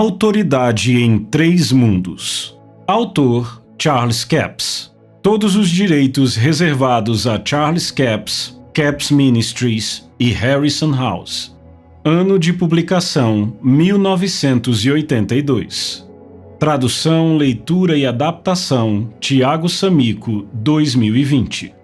Autoridade em Três Mundos. Autor Charles Capps. Todos os direitos reservados a Charles Capps, Capps Ministries e Harrison House. Ano de publicação 1982. Tradução, leitura e adaptação Tiago Samico, 2020.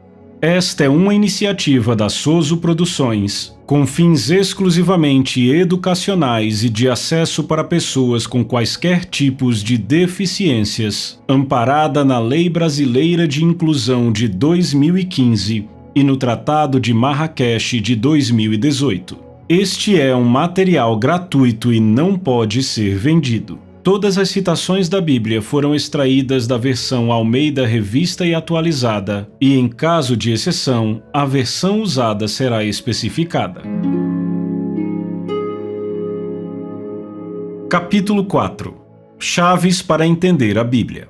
Esta é uma iniciativa da Soso Produções, com fins exclusivamente educacionais e de acesso para pessoas com quaisquer tipos de deficiências, amparada na Lei Brasileira de Inclusão de 2015 e no Tratado de Marrakech de 2018. Este é um material gratuito e não pode ser vendido. Todas as citações da Bíblia foram extraídas da versão Almeida Revista e Atualizada, e em caso de exceção, a versão usada será especificada. Capítulo 4. Chaves para entender a Bíblia.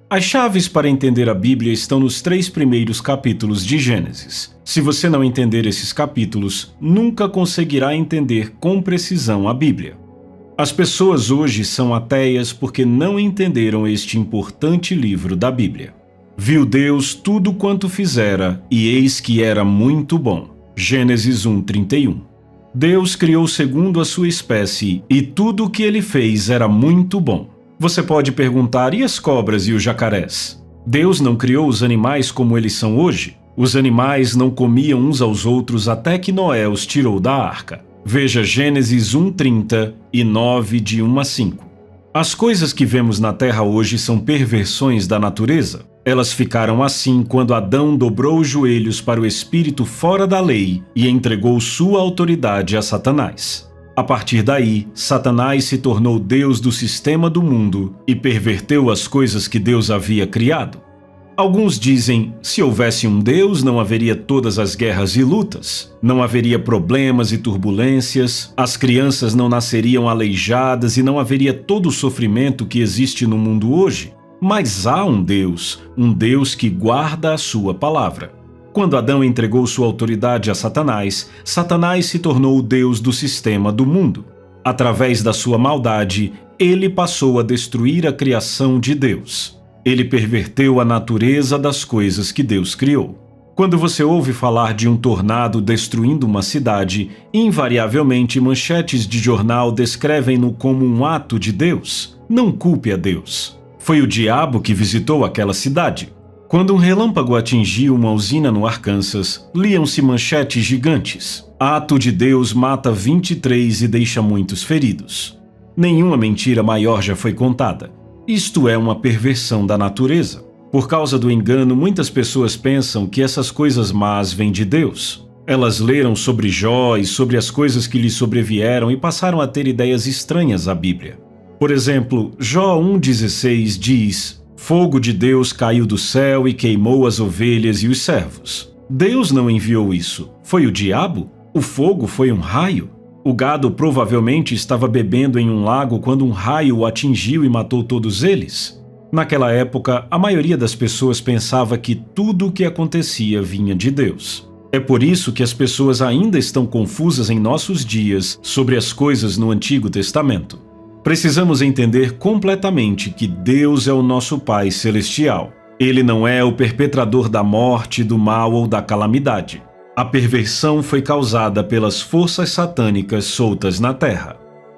As chaves para entender a Bíblia estão nos 3 primeiros capítulos de Gênesis. Se você não entender esses capítulos, nunca conseguirá entender com precisão a Bíblia. As pessoas hoje são ateias porque não entenderam este importante livro da Bíblia. Viu Deus tudo quanto fizera, e eis que era muito bom. Gênesis 1:31. Deus criou segundo a sua espécie, e tudo o que ele fez era muito bom. Você pode perguntar, e as cobras e os jacarés? Deus não criou os animais como eles são hoje? Os animais não comiam uns aos outros até que Noé os tirou da arca. Veja Gênesis 1:30 e 9, de 1 a 5. As coisas que vemos na Terra hoje são perversões da natureza. Elas ficaram assim quando Adão dobrou os joelhos para o espírito fora da lei e entregou sua autoridade a Satanás. A partir daí, Satanás se tornou Deus do sistema do mundo e perverteu as coisas que Deus havia criado. Alguns dizem, se houvesse um Deus, não haveria todas as guerras e lutas, não haveria problemas e turbulências, as crianças não nasceriam aleijadas e não haveria todo o sofrimento que existe no mundo hoje. Mas há um Deus que guarda a sua palavra. Quando Adão entregou sua autoridade a Satanás, Satanás se tornou o Deus do sistema do mundo. Através da sua maldade, ele passou a destruir a criação de Deus. Ele perverteu a natureza das coisas que Deus criou. Quando você ouve falar de um tornado destruindo uma cidade, invariavelmente manchetes de jornal descrevem-no como um ato de Deus. Não culpe a Deus. Foi o diabo que visitou aquela cidade. Quando um relâmpago atingiu uma usina no Arkansas, liam-se manchetes gigantes. Ato de Deus mata 23 e deixa muitos feridos. Nenhuma mentira maior já foi contada. Isto é uma perversão da natureza. Por causa do engano, muitas pessoas pensam que essas coisas más vêm de Deus. Elas leram sobre Jó e sobre as coisas que lhe sobrevieram e passaram a ter ideias estranhas à Bíblia. Por exemplo, Jó 1,16 diz: "Fogo de Deus caiu do céu e queimou as ovelhas e os servos." Deus não enviou isso. Foi o diabo? O fogo foi um raio? O gado provavelmente estava bebendo em um lago quando um raio o atingiu e matou todos eles. Naquela época, a maioria das pessoas pensava que tudo o que acontecia vinha de Deus. É por isso que as pessoas ainda estão confusas em nossos dias sobre as coisas no Antigo Testamento. Precisamos entender completamente que Deus é o nosso Pai Celestial. Ele não é o perpetrador da morte, do mal ou da calamidade. A perversão foi causada pelas forças satânicas soltas na terra.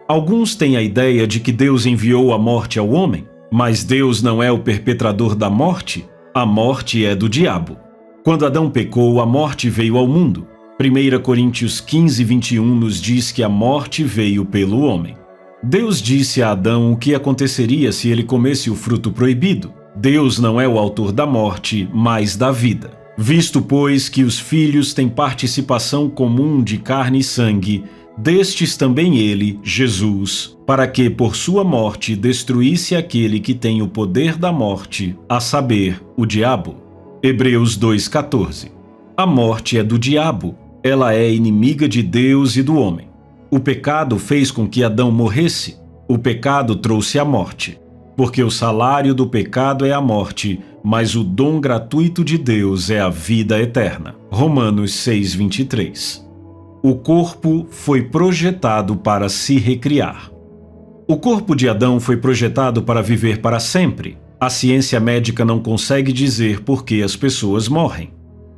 Alguns têm a ideia de que Deus enviou a morte ao homem, mas Deus não é o perpetrador da morte. A morte é do diabo. Quando Adão pecou, a morte veio ao mundo. 1 Coríntios 15:21 nos diz que a morte veio pelo homem. Deus disse a Adão o que aconteceria se ele comesse o fruto proibido. Deus não é o autor da morte, mas da vida. Visto, pois, que os filhos têm participação comum de carne e sangue, destes também ele, Jesus, para que, por sua morte, destruísse aquele que tem o poder da morte, a saber, o diabo. Hebreus 2:14. A morte é do diabo. Ela é inimiga de Deus e do homem. O pecado fez com que Adão morresse. O pecado trouxe a morte. Porque o salário do pecado é a morte, mas o dom gratuito de Deus é a vida eterna. Romanos 6:23. O corpo foi projetado para se recriar. O corpo de Adão foi projetado para viver para sempre. A ciência médica não consegue dizer por que as pessoas morrem.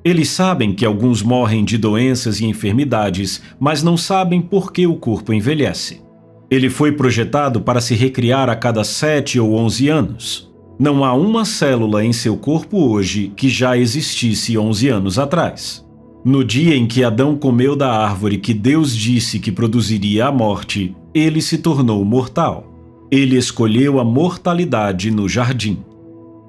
Eles sabem que alguns morrem de doenças e enfermidades, mas não sabem por que o corpo envelhece. Ele foi projetado para se recriar a cada 7 ou 11 anos. Não há uma célula em seu corpo hoje que já existisse 11 anos atrás. No dia em que Adão comeu da árvore que Deus disse que produziria a morte, ele se tornou mortal. Ele escolheu a mortalidade no jardim.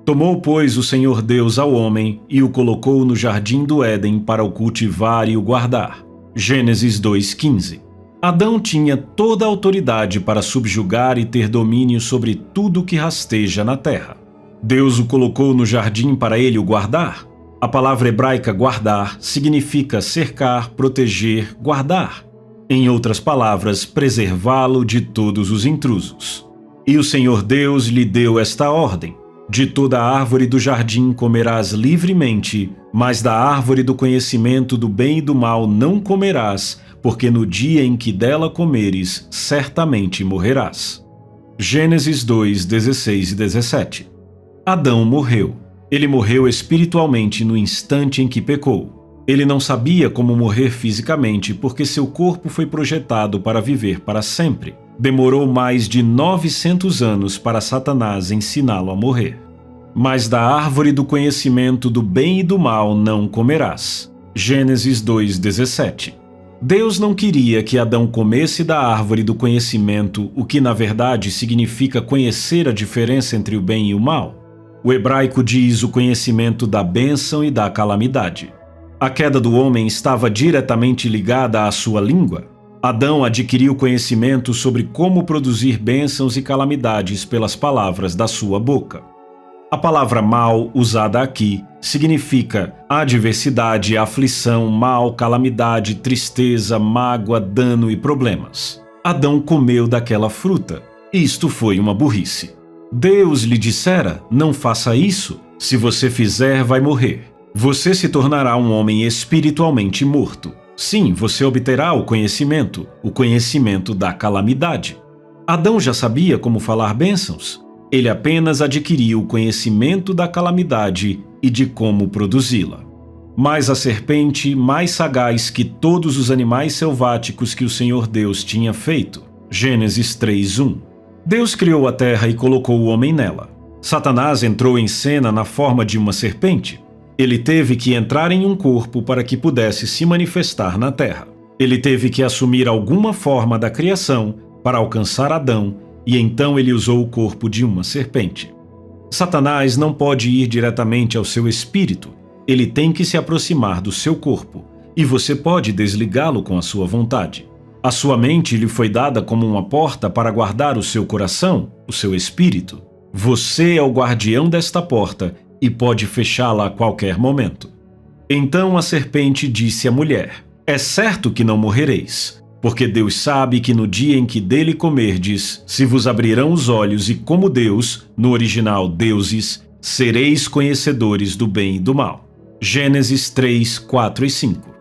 Tomou, pois, o Senhor Deus ao homem e o colocou no jardim do Éden para o cultivar e o guardar. Gênesis 2:15. Adão tinha toda a autoridade para subjugar e ter domínio sobre tudo que rasteja na terra. Deus o colocou no jardim para ele o guardar. A palavra hebraica guardar significa cercar, proteger, guardar. Em outras palavras, preservá-lo de todos os intrusos. E o Senhor Deus lhe deu esta ordem: de toda a árvore do jardim comerás livremente, mas da árvore do conhecimento do bem e do mal não comerás, porque no dia em que dela comeres, certamente morrerás. Gênesis 2:16 e 17. Adão morreu. Ele morreu espiritualmente no instante em que pecou. Ele não sabia como morrer fisicamente porque seu corpo foi projetado para viver para sempre. Demorou mais de 900 anos para Satanás ensiná-lo a morrer. Mas da árvore do conhecimento do bem e do mal não comerás. Gênesis 2:17. Deus não queria que Adão comesse da árvore do conhecimento, o que na verdade significa conhecer a diferença entre o bem e o mal. O hebraico diz o conhecimento da bênção e da calamidade. A queda do homem estava diretamente ligada à sua língua. Adão adquiriu conhecimento sobre como produzir bênçãos e calamidades pelas palavras da sua boca. A palavra mal, usada aqui, significa adversidade, aflição, mal, calamidade, tristeza, mágoa, dano e problemas. Adão comeu daquela fruta. Isto foi uma burrice. Deus lhe dissera: não faça isso. Se você fizer, vai morrer. Você se tornará um homem espiritualmente morto. Sim, você obterá o conhecimento da calamidade. Adão já sabia como falar bênçãos. Ele apenas adquiriu o conhecimento da calamidade e de como produzi-la. Mas a serpente, mais sagaz que todos os animais selváticos que o Senhor Deus tinha feito. Gênesis 3:1. Deus criou a terra e colocou o homem nela. Satanás entrou em cena na forma de uma serpente. Ele teve que entrar em um corpo para que pudesse se manifestar na terra. Ele teve que assumir alguma forma da criação para alcançar Adão, e então ele usou o corpo de uma serpente. Satanás não pode ir diretamente ao seu espírito. Ele tem que se aproximar do seu corpo, e você pode desligá-lo com a sua vontade. A sua mente lhe foi dada como uma porta para guardar o seu coração, o seu espírito. Você é o guardião desta porta e pode fechá-la a qualquer momento. Então a serpente disse à mulher: é certo que não morrereis, porque Deus sabe que no dia em que dele comerdes, se vos abrirão os olhos e como Deus, no original deuses, sereis conhecedores do bem e do mal. Gênesis 3, 4 e 5.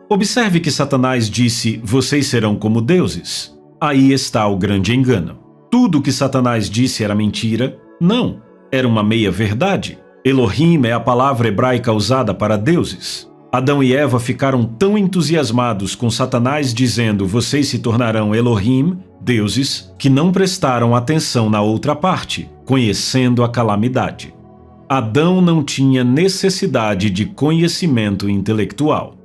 Observe que Satanás disse: vocês serão como deuses. Aí está o grande engano. Tudo o que Satanás disse era mentira? Não, era uma meia-verdade. Elohim é a palavra hebraica usada para deuses. Adão e Eva ficaram tão entusiasmados com Satanás dizendo: vocês se tornarão Elohim, deuses, que não prestaram atenção na outra parte, conhecendo a calamidade. Adão não tinha necessidade de conhecimento intelectual.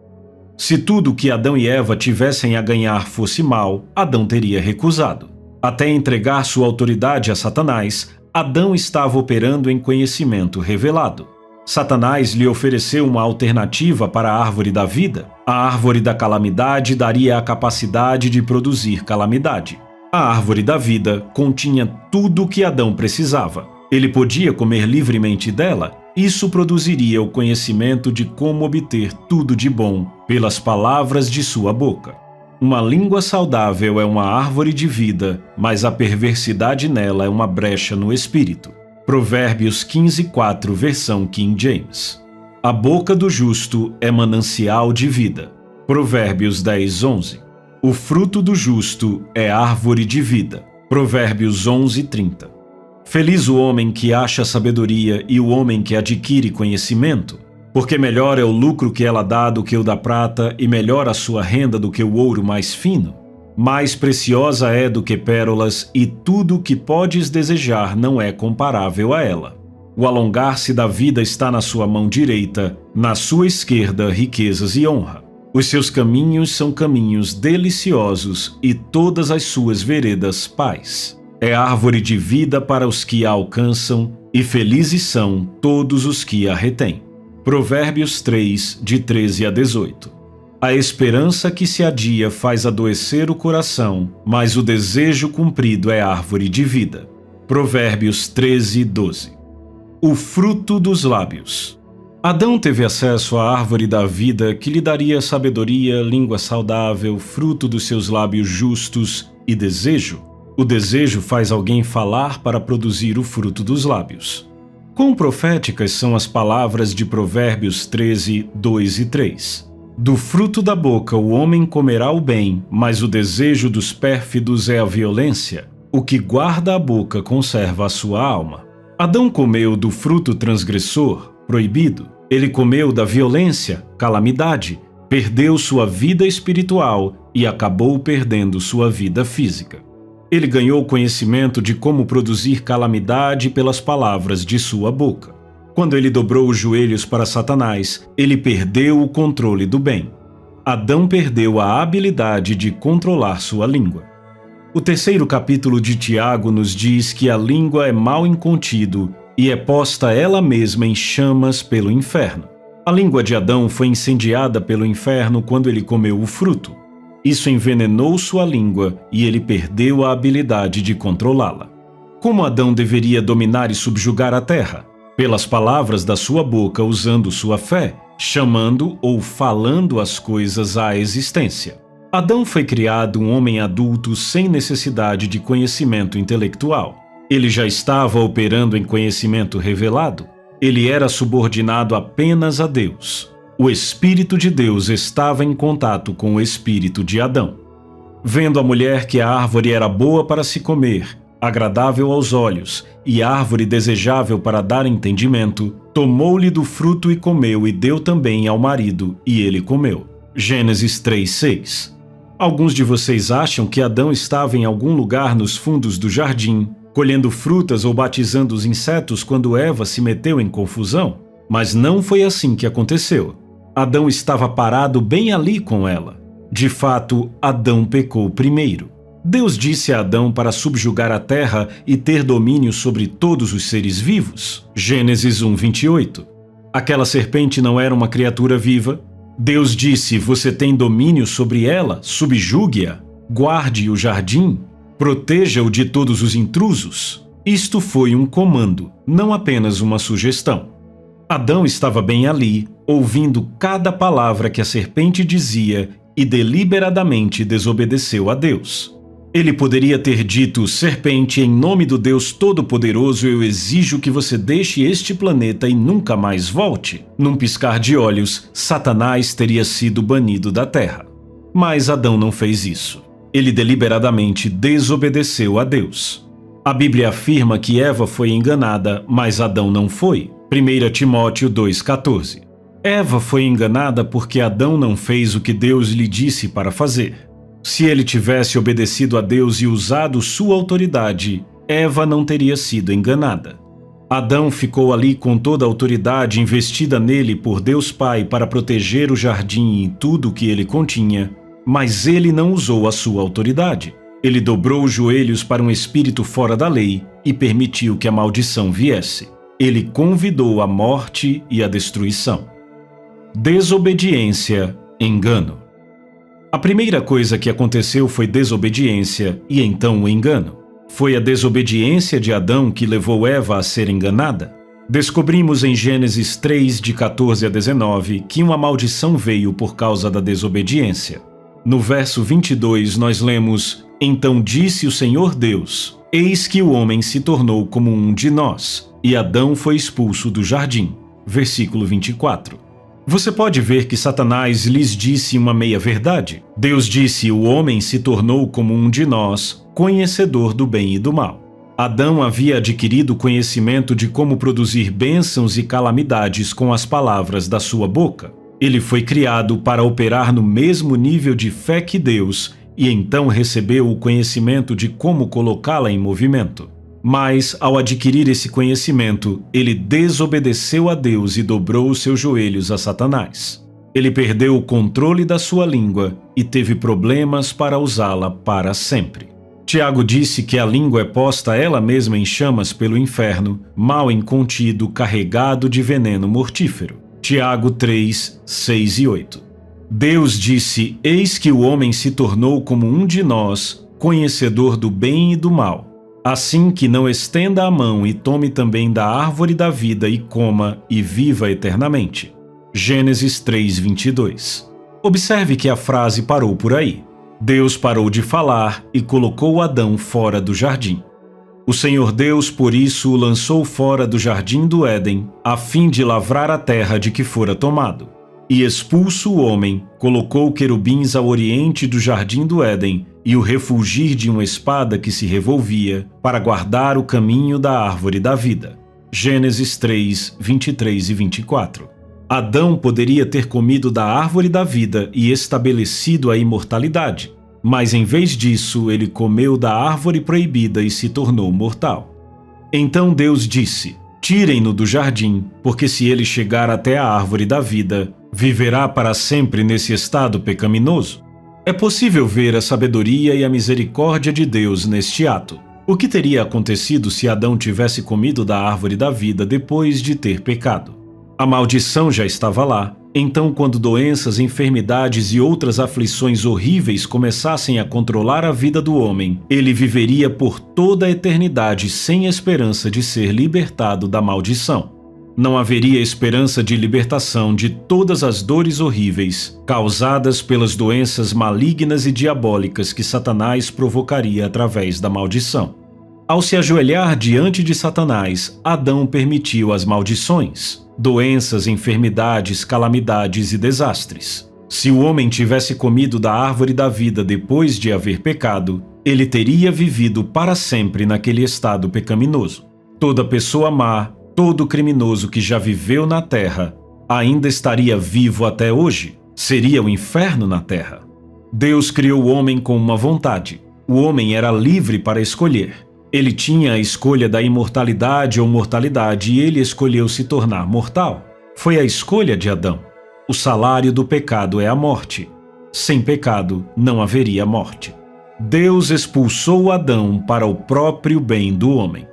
Se tudo o que Adão e Eva tivessem a ganhar fosse mal, Adão teria recusado. Até entregar sua autoridade a Satanás, Adão estava operando em conhecimento revelado. Satanás lhe ofereceu uma alternativa para a árvore da vida. A árvore da calamidade daria a capacidade de produzir calamidade. A árvore da vida continha tudo o que Adão precisava. Ele podia comer livremente dela. Isso produziria o conhecimento de como obter tudo de bom pelas palavras de sua boca. Uma língua saudável é uma árvore de vida, mas a perversidade nela é uma brecha no espírito. Provérbios 15:4, versão King James. A boca do justo é manancial de vida. Provérbios 10:11. O fruto do justo é árvore de vida. Provérbios 11:30. Feliz o homem que acha sabedoria e o homem que adquire conhecimento, porque melhor é o lucro que ela dá do que o da prata e melhor a sua renda do que o ouro mais fino. Mais preciosa é do que pérolas e tudo o que podes desejar não é comparável a ela. O alongar-se da vida está na sua mão direita, na sua esquerda riquezas e honra. Os seus caminhos são caminhos deliciosos e todas as suas veredas paz. É árvore de vida para os que a alcançam e felizes são todos os que a retêm. Provérbios 3, de 13 a 18. A esperança que se adia faz adoecer o coração, mas o desejo cumprido é árvore de vida. Provérbios 13, 12. O fruto dos lábios. Adão teve acesso à árvore da vida que lhe daria sabedoria, língua saudável, fruto dos seus lábios justos e desejo. O desejo faz alguém falar para produzir o fruto dos lábios. Quão proféticas são as palavras de Provérbios 13, 2 e 3. Do fruto da boca o homem comerá o bem, mas o desejo dos pérfidos é a violência. O que guarda a boca conserva a sua alma. Adão comeu do fruto transgressor, proibido. Ele comeu da violência, calamidade, perdeu sua vida espiritual e acabou perdendo sua vida física. Ele ganhou conhecimento de como produzir calamidade pelas palavras de sua boca. Quando ele dobrou os joelhos para Satanás, ele perdeu o controle do bem. Adão perdeu a habilidade de controlar sua língua. O terceiro capítulo de Tiago nos diz que a língua é mal incontido e é posta ela mesma em chamas pelo inferno. A língua de Adão foi incendiada pelo inferno quando ele comeu o fruto. Isso envenenou sua língua e ele perdeu a habilidade de controlá-la. Como Adão deveria dominar e subjugar a terra? Pelas palavras da sua boca, usando sua fé, chamando ou falando as coisas à existência. Adão foi criado um homem adulto sem necessidade de conhecimento intelectual. Ele já estava operando em conhecimento revelado. Ele era subordinado apenas a Deus. O Espírito de Deus estava em contato com o Espírito de Adão. Vendo a mulher que a árvore era boa para se comer, agradável aos olhos e árvore desejável para dar entendimento, tomou-lhe do fruto e comeu e deu também ao marido, e ele comeu. Gênesis 3:6. Alguns de vocês acham que Adão estava em algum lugar nos fundos do jardim, colhendo frutas ou batizando os insetos quando Eva se meteu em confusão? Mas não foi assim que aconteceu. Adão estava parado bem ali com ela. De fato, Adão pecou primeiro. Deus disse a Adão para subjugar a terra e ter domínio sobre todos os seres vivos. Gênesis 1:28. Aquela serpente não era uma criatura viva? Deus disse: você tem domínio sobre ela, subjugue-a, guarde o jardim, proteja-o de todos os intrusos. Isto foi um comando, não apenas uma sugestão. Adão estava bem ali, ouvindo cada palavra que a serpente dizia e deliberadamente desobedeceu a Deus. Ele poderia ter dito: serpente, em nome do Deus Todo-Poderoso, eu exijo que você deixe este planeta e nunca mais volte. Num piscar de olhos, Satanás teria sido banido da terra. Mas Adão não fez isso. Ele deliberadamente desobedeceu a Deus. A Bíblia afirma que Eva foi enganada, mas Adão não foi. 1 Timóteo 2,14. Eva foi enganada porque Adão não fez o que Deus lhe disse para fazer. Se ele tivesse obedecido a Deus e usado sua autoridade, Eva não teria sido enganada. Adão ficou ali com toda a autoridade investida nele por Deus Pai para proteger o jardim e tudo o que ele continha, mas ele não usou a sua autoridade. Ele dobrou os joelhos para um espírito fora da lei e permitiu que a maldição viesse. Ele convidou a morte e a destruição. Desobediência, engano. A primeira coisa que aconteceu foi desobediência e então o engano. Foi a desobediência de Adão que levou Eva a ser enganada? Descobrimos em Gênesis 3, de 14 a 19, que uma maldição veio por causa da desobediência. No verso 22 nós lemos: então disse o Senhor Deus: eis que o homem se tornou como um de nós, e Adão foi expulso do jardim. Versículo 24. Você pode ver que Satanás lhes disse uma meia-verdade. Deus disse: o homem se tornou como um de nós, conhecedor do bem e do mal. Adão havia adquirido conhecimento de como produzir bênçãos e calamidades com as palavras da sua boca. Ele foi criado para operar no mesmo nível de fé que Deus e então recebeu o conhecimento de como colocá-la em movimento. Mas, ao adquirir esse conhecimento, ele desobedeceu a Deus e dobrou os seus joelhos a Satanás. Ele perdeu o controle da sua língua e teve problemas para usá-la para sempre. Tiago disse que a língua é posta ela mesma em chamas pelo inferno, mal incontido, carregado de veneno mortífero. Tiago 3, 6 e 8. Deus disse: eis que o homem se tornou como um de nós, conhecedor do bem e do mal. Assim que não estenda a mão e tome também da árvore da vida e coma e viva eternamente. Gênesis 3, 22. Observe que a frase parou por aí. Deus parou de falar e colocou Adão fora do jardim. O Senhor Deus, por isso, o lançou fora do jardim do Éden, a fim de lavrar a terra de que fora tomado. E expulso o homem, colocou querubins ao oriente do jardim do Éden e o refulgir de uma espada que se revolvia para guardar o caminho da árvore da vida. Gênesis 3, 23 e 24. Adão poderia ter comido da árvore da vida e estabelecido a imortalidade, mas em vez disso ele comeu da árvore proibida e se tornou mortal. Então Deus disse: tirem-no do jardim, porque se ele chegar até a árvore da vida, viverá para sempre nesse estado pecaminoso. É possível ver a sabedoria e a misericórdia de Deus neste ato. O que teria acontecido se Adão tivesse comido da árvore da vida depois de ter pecado? A maldição já estava lá. Então, quando doenças, enfermidades e outras aflições horríveis começassem a controlar a vida do homem, ele viveria por toda a eternidade sem esperança de ser libertado da maldição. Não haveria esperança de libertação de todas as dores horríveis causadas pelas doenças malignas e diabólicas que Satanás provocaria através da maldição. Ao se ajoelhar diante de Satanás, Adão permitiu as maldições, doenças, enfermidades, calamidades e desastres. Se o homem tivesse comido da árvore da vida depois de haver pecado, ele teria vivido para sempre naquele estado pecaminoso. Toda pessoa má, todo criminoso que já viveu na terra, ainda estaria vivo até hoje. Seria o inferno na terra. Deus criou o homem com uma vontade. O homem era livre para escolher. Ele tinha a escolha da imortalidade ou mortalidade e ele escolheu se tornar mortal. Foi a escolha de Adão. O salário do pecado é a morte. Sem pecado não haveria morte. Deus expulsou Adão para o próprio bem do homem.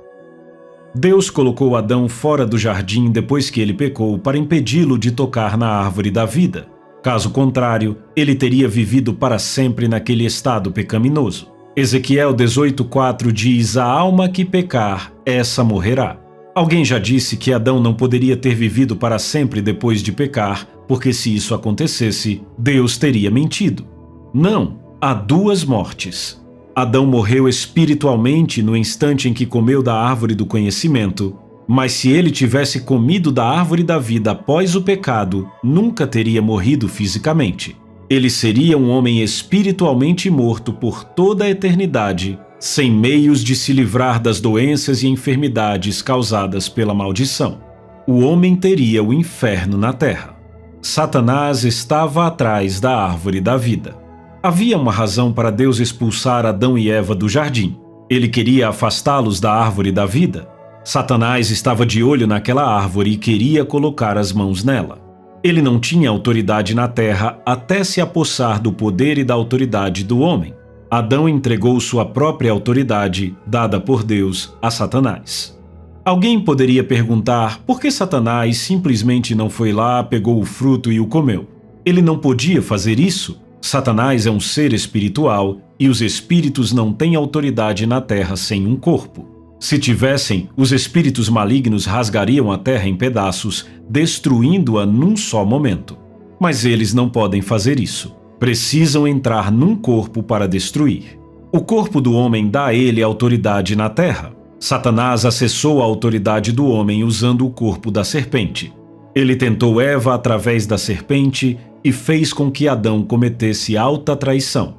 Deus colocou Adão fora do jardim depois que ele pecou para impedi-lo de tocar na árvore da vida. Caso contrário, ele teria vivido para sempre naquele estado pecaminoso. Ezequiel 18:4 diz: a alma que pecar, essa morrerá. Alguém já disse que Adão não poderia ter vivido para sempre depois de pecar, porque se isso acontecesse, Deus teria mentido. Não, há duas mortes. Adão morreu espiritualmente no instante em que comeu da árvore do conhecimento, mas se ele tivesse comido da árvore da vida após o pecado, nunca teria morrido fisicamente. Ele seria um homem espiritualmente morto por toda a eternidade, sem meios de se livrar das doenças e enfermidades causadas pela maldição. O homem teria o inferno na terra. Satanás estava atrás da árvore da vida. Havia uma razão para Deus expulsar Adão e Eva do jardim. Ele queria afastá-los da árvore da vida. Satanás estava de olho naquela árvore e queria colocar as mãos nela. Ele não tinha autoridade na terra até se apossar do poder e da autoridade do homem. Adão entregou sua própria autoridade, dada por Deus, a Satanás. Alguém poderia perguntar por que Satanás simplesmente não foi lá, pegou o fruto e o comeu. Ele não podia fazer isso. Satanás é um ser espiritual e os espíritos não têm autoridade na terra sem um corpo. Se tivessem, os espíritos malignos rasgariam a terra em pedaços, destruindo-a num só momento. Mas eles não podem fazer isso. Precisam entrar num corpo para destruir. O corpo do homem dá a ele autoridade na terra. Satanás acessou a autoridade do homem usando o corpo da serpente. Ele tentou Eva através da serpente e fez com que Adão cometesse alta traição.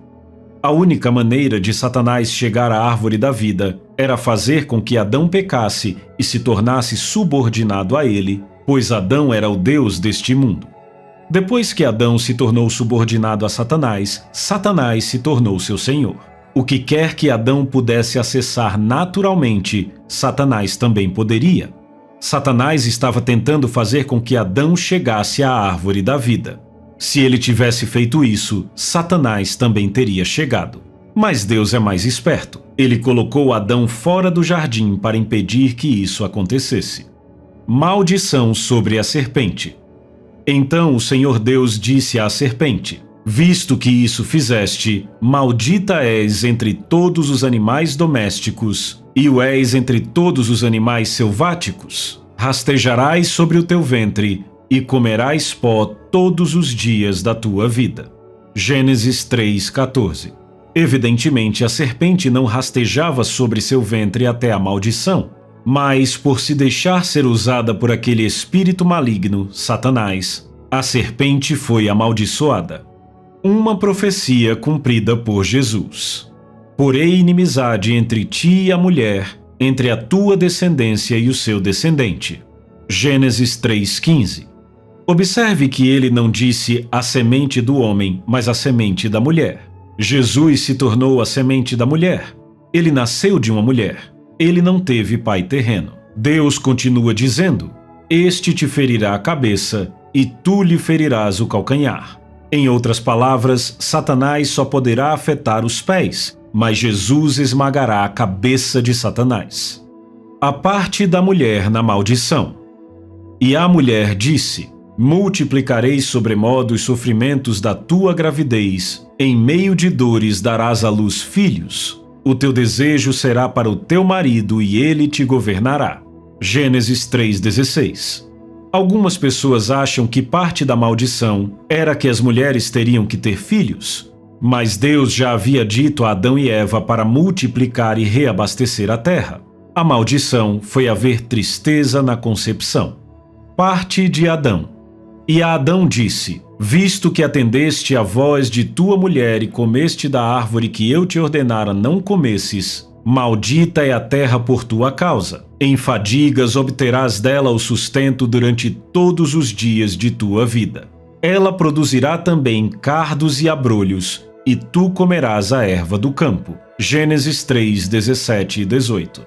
A única maneira de Satanás chegar à árvore da vida era fazer com que Adão pecasse e se tornasse subordinado a ele, pois Adão era o Deus deste mundo. Depois que Adão se tornou subordinado a Satanás, Satanás se tornou seu senhor. O que quer que Adão pudesse acessar naturalmente, Satanás também poderia. Satanás estava tentando fazer com que Adão chegasse à árvore da vida. Se ele tivesse feito isso, Satanás também teria chegado. Mas Deus é mais esperto. Ele colocou Adão fora do jardim para impedir que isso acontecesse. Maldição sobre a serpente. Então o Senhor Deus disse à serpente: visto que isso fizeste, maldita és entre todos os animais domésticos, e o és entre todos os animais selváticos. Rastejarás sobre o teu ventre, e comerás pó todos os dias da tua vida. Gênesis 3:14. Evidentemente, a serpente não rastejava sobre seu ventre até a maldição, mas por se deixar ser usada por aquele espírito maligno, Satanás, a serpente foi amaldiçoada. Uma profecia cumprida por Jesus. Porém inimizade entre ti e a mulher, entre a tua descendência e o seu descendente. Gênesis 3:15. Observe que ele não disse a semente do homem, mas a semente da mulher. Jesus se tornou a semente da mulher. Ele nasceu de uma mulher. Ele não teve pai terreno. Deus continua dizendo: este te ferirá a cabeça, e tu lhe ferirás o calcanhar. Em outras palavras, Satanás só poderá afetar os pés, mas Jesus esmagará a cabeça de Satanás. A parte da mulher na maldição. E a mulher disse: multiplicarei sobremodo os sofrimentos da tua gravidez, em meio de dores darás à luz filhos. O teu desejo será para o teu marido e ele te governará. Gênesis 3:16. Algumas pessoas acham que parte da maldição era que as mulheres teriam que ter filhos, mas Deus já havia dito a Adão e Eva para multiplicar e reabastecer a terra. A maldição foi haver tristeza na concepção. Parte de Adão. E a Adão disse: visto que atendeste à voz de tua mulher e comeste da árvore que eu te ordenara não comesses, maldita é a terra por tua causa. Em fadigas obterás dela o sustento durante todos os dias de tua vida. Ela produzirá também cardos e abrolhos, e tu comerás a erva do campo. Gênesis 3:17 e 18.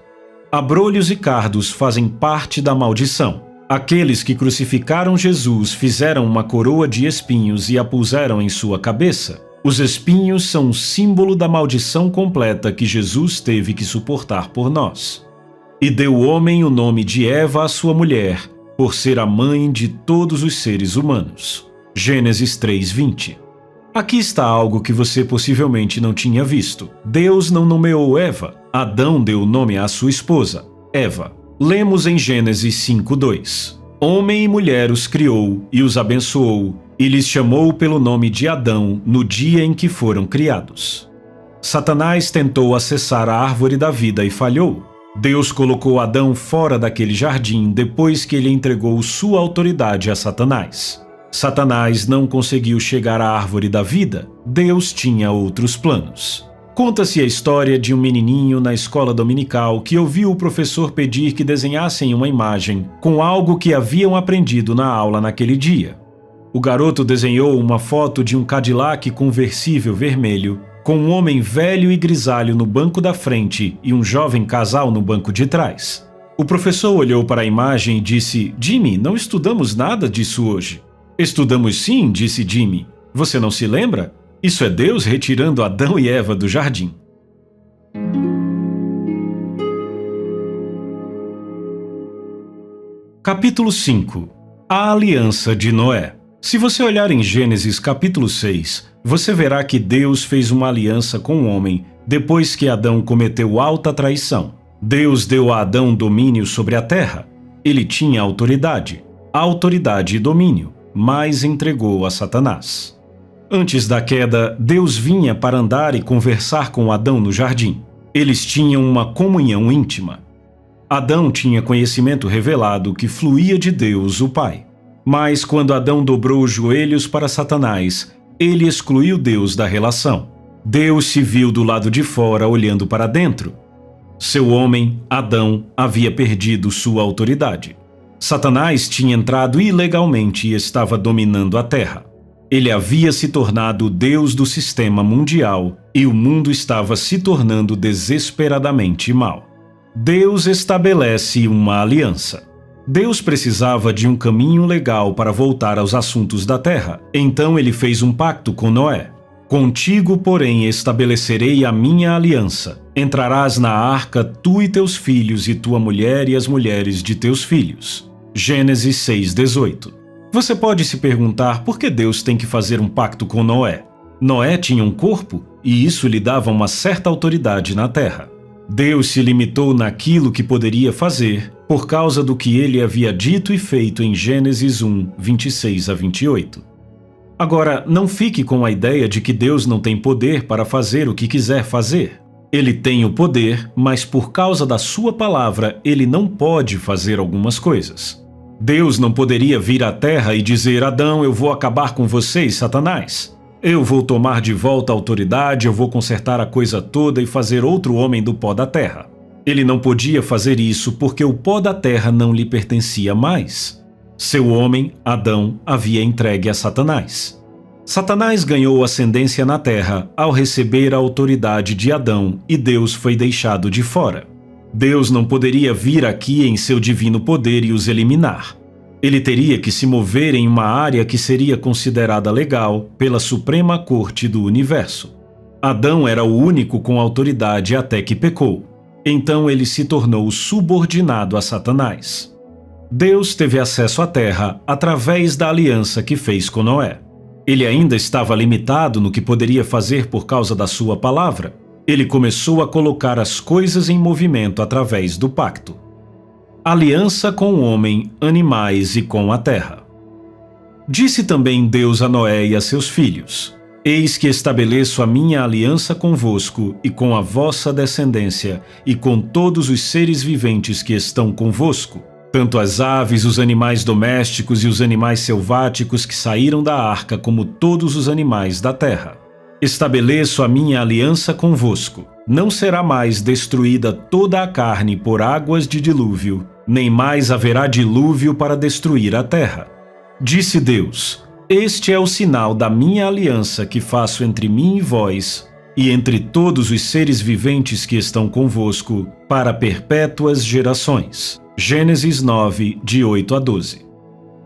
Abrolhos e cardos fazem parte da maldição. Aqueles que crucificaram Jesus fizeram uma coroa de espinhos e a puseram em sua cabeça. Os espinhos são um símbolo da maldição completa que Jesus teve que suportar por nós. E deu o homem o nome de Eva à sua mulher, por ser a mãe de todos os seres humanos. Gênesis 3:20. Aqui está algo que você possivelmente não tinha visto. Deus não nomeou Eva. Adão deu o nome à sua esposa, Eva. Lemos em Gênesis 5:2. Homem e mulher os criou e os abençoou, e lhes chamou pelo nome de Adão no dia em que foram criados. Satanás tentou acessar a árvore da vida e falhou. Deus colocou Adão fora daquele jardim depois que ele entregou sua autoridade a Satanás. Satanás não conseguiu chegar à árvore da vida. Deus tinha outros planos. Conta-se a história de um menininho na escola dominical que ouviu o professor pedir que desenhassem uma imagem com algo que haviam aprendido na aula naquele dia. O garoto desenhou uma foto de um Cadillac conversível vermelho, com um homem velho e grisalho no banco da frente e um jovem casal no banco de trás. O professor olhou para a imagem e disse: Jimmy, não estudamos nada disso hoje. Estudamos sim, disse Jimmy. Você não se lembra? Isso é Deus retirando Adão e Eva do jardim. Capítulo 5. A Aliança de Noé. Se você olhar em Gênesis capítulo 6, você verá que Deus fez uma aliança com o homem depois que Adão cometeu alta traição. Deus deu a Adão domínio sobre a terra. Ele tinha autoridade e domínio, mas entregou a Satanás. Antes da queda, Deus vinha para andar e conversar com Adão no jardim. Eles tinham uma comunhão íntima. Adão tinha conhecimento revelado que fluía de Deus, o Pai. Mas quando Adão dobrou os joelhos para Satanás, ele excluiu Deus da relação. Deus se viu do lado de fora olhando para dentro. Seu homem, Adão, havia perdido sua autoridade. Satanás tinha entrado ilegalmente e estava dominando a terra. Ele havia se tornado o Deus do sistema mundial e o mundo estava se tornando desesperadamente mau. Deus estabelece uma aliança. Deus precisava de um caminho legal para voltar aos assuntos da terra. Então ele fez um pacto com Noé. Contigo, porém, estabelecerei a minha aliança. Entrarás na arca, tu e teus filhos, e tua mulher e as mulheres de teus filhos. Gênesis 6:18. Você pode se perguntar por que Deus tem que fazer um pacto com Noé. Noé tinha um corpo e isso lhe dava uma certa autoridade na terra. Deus se limitou naquilo que poderia fazer por causa do que ele havia dito e feito em Gênesis 1, 26 a 28. Agora, não fique com a ideia de que Deus não tem poder para fazer o que quiser fazer. Ele tem o poder, mas por causa da sua palavra, ele não pode fazer algumas coisas. Deus não poderia vir à terra e dizer: Adão, eu vou acabar com vocês, Satanás. Eu vou tomar de volta a autoridade, eu vou consertar a coisa toda e fazer outro homem do pó da terra. Ele não podia fazer isso porque o pó da terra não lhe pertencia mais. Seu homem, Adão, havia entregue a Satanás. Satanás ganhou ascendência na terra ao receber a autoridade de Adão e Deus foi deixado de fora. Deus não poderia vir aqui em seu divino poder e os eliminar. Ele teria que se mover em uma área que seria considerada legal pela Suprema Corte do Universo. Adão era o único com autoridade até que pecou. Então ele se tornou subordinado a Satanás. Deus teve acesso à terra através da aliança que fez com Noé. Ele ainda estava limitado no que poderia fazer por causa da sua palavra. Ele começou a colocar as coisas em movimento através do pacto. Aliança com o homem, animais e com a terra. Disse também Deus a Noé e a seus filhos: Eis que estabeleço a minha aliança convosco e com a vossa descendência e com todos os seres viventes que estão convosco, tanto as aves, os animais domésticos e os animais selváticos que saíram da arca, como todos os animais da terra. Estabeleço a minha aliança convosco. Não será mais destruída toda a carne por águas de dilúvio, nem mais haverá dilúvio para destruir a terra. Disse Deus: Este é o sinal da minha aliança que faço entre mim e vós, e entre todos os seres viventes que estão convosco, para perpétuas gerações. Gênesis 9, de 8 a 12.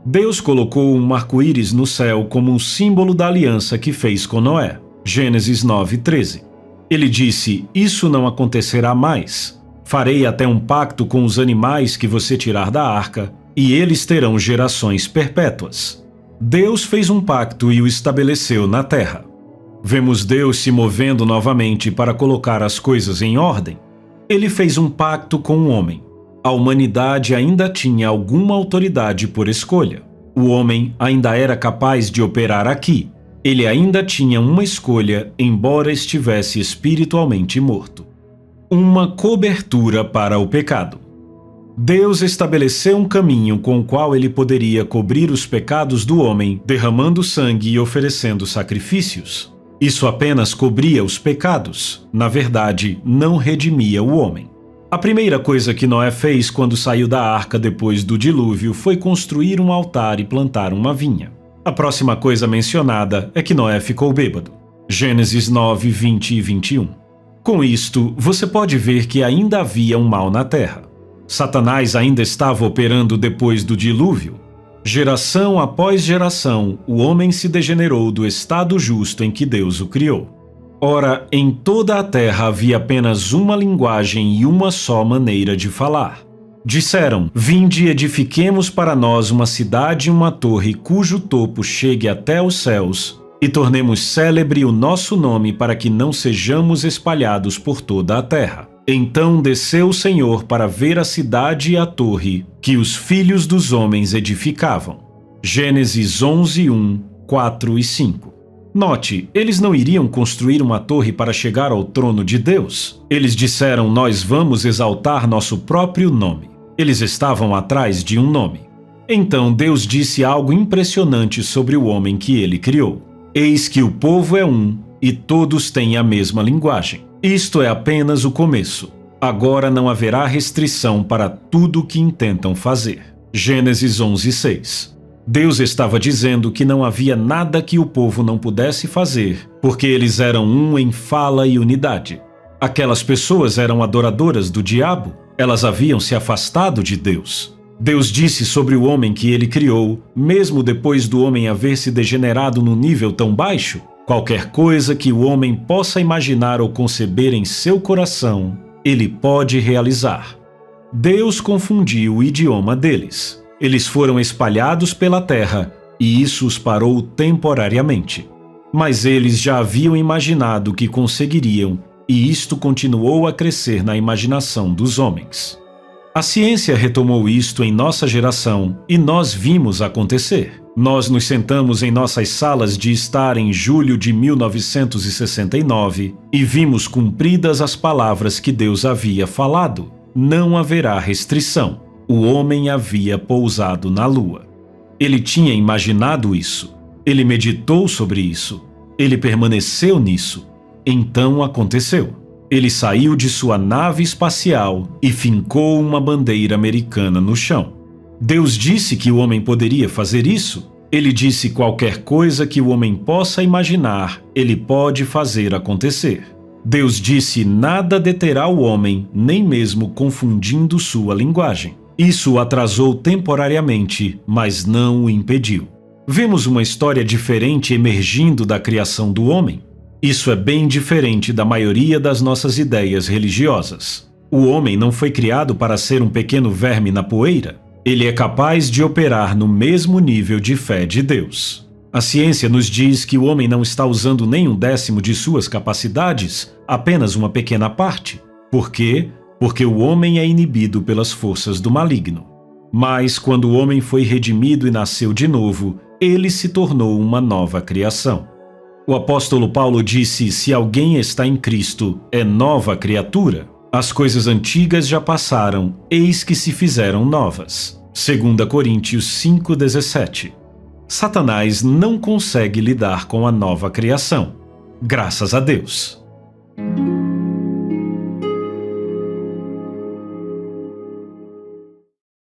Deus colocou um arco-íris no céu como um símbolo da aliança que fez com Noé. Gênesis 9, 13. Ele disse: Isso não acontecerá mais. Farei até um pacto com os animais que você tirar da arca, e eles terão gerações perpétuas. Deus fez um pacto e o estabeleceu na terra. Vemos Deus se movendo novamente para colocar as coisas em ordem. Ele fez um pacto com o homem. A humanidade ainda tinha alguma autoridade por escolha. O homem ainda era capaz de operar aqui. Ele ainda tinha uma escolha, embora estivesse espiritualmente morto. Uma cobertura para o pecado. Deus estabeleceu um caminho com o qual ele poderia cobrir os pecados do homem, derramando sangue e oferecendo sacrifícios. Isso apenas cobria os pecados, na verdade, não redimia o homem. A primeira coisa que Noé fez quando saiu da arca depois do dilúvio foi construir um altar e plantar uma vinha. A próxima coisa mencionada é que Noé ficou bêbado. Gênesis 9, 20 e 21. Com isto, você pode ver que ainda havia um mal na terra. Satanás ainda estava operando depois do dilúvio. Geração após geração, o homem se degenerou do estado justo em que Deus o criou. Ora, em toda a terra havia apenas uma linguagem e uma só maneira de falar. Disseram: Vinde e edifiquemos para nós uma cidade e uma torre cujo topo chegue até os céus, e tornemos célebre o nosso nome para que não sejamos espalhados por toda a terra. Então desceu o Senhor para ver a cidade e a torre que os filhos dos homens edificavam. Gênesis 11, 1, 4 e 5. Note, eles não iriam construir uma torre para chegar ao trono de Deus. Eles disseram: Nós vamos exaltar nosso próprio nome. Eles estavam atrás de um nome. Então Deus disse algo impressionante sobre o homem que ele criou. Eis que o povo é um, e todos têm a mesma linguagem. Isto é apenas o começo. Agora não haverá restrição para tudo o que intentam fazer. Gênesis 11:6. Deus estava dizendo que não havia nada que o povo não pudesse fazer, porque eles eram um em fala e unidade. Aquelas pessoas eram adoradoras do diabo, elas haviam se afastado de Deus. Deus disse sobre o homem que ele criou, mesmo depois do homem haver se degenerado num nível tão baixo, qualquer coisa que o homem possa imaginar ou conceber em seu coração, ele pode realizar. Deus confundiu o idioma deles. Eles foram espalhados pela terra e isso os parou temporariamente. Mas eles já haviam imaginado que conseguiriam e isto continuou a crescer na imaginação dos homens. A ciência retomou isto em nossa geração e nós vimos acontecer. Nós nos sentamos em nossas salas de estar em julho de 1969 e vimos cumpridas as palavras que Deus havia falado. Não haverá restrição. O homem havia pousado na lua. Ele tinha imaginado isso. Ele meditou sobre isso. Ele permaneceu nisso. Então aconteceu. Ele saiu de sua nave espacial e fincou uma bandeira americana no chão. Deus disse que o homem poderia fazer isso. Ele disse qualquer coisa que o homem possa imaginar, ele pode fazer acontecer. Deus disse nada deterá o homem, nem mesmo confundindo sua linguagem. Isso o atrasou temporariamente, mas não o impediu. Vemos uma história diferente emergindo da criação do homem. Isso é bem diferente da maioria das nossas ideias religiosas. O homem não foi criado para ser um pequeno verme na poeira. Ele é capaz de operar no mesmo nível de fé de Deus. A ciência nos diz que o homem não está usando nem 1/10 de suas capacidades, apenas uma pequena parte. Por quê? Porque o homem é inibido pelas forças do maligno. Mas quando o homem foi redimido e nasceu de novo, ele se tornou uma nova criação. O apóstolo Paulo disse: se alguém está em Cristo, é nova criatura. As coisas antigas já passaram, eis que se fizeram novas. 2 Coríntios 5:17. Satanás não consegue lidar com a nova criação. Graças a Deus.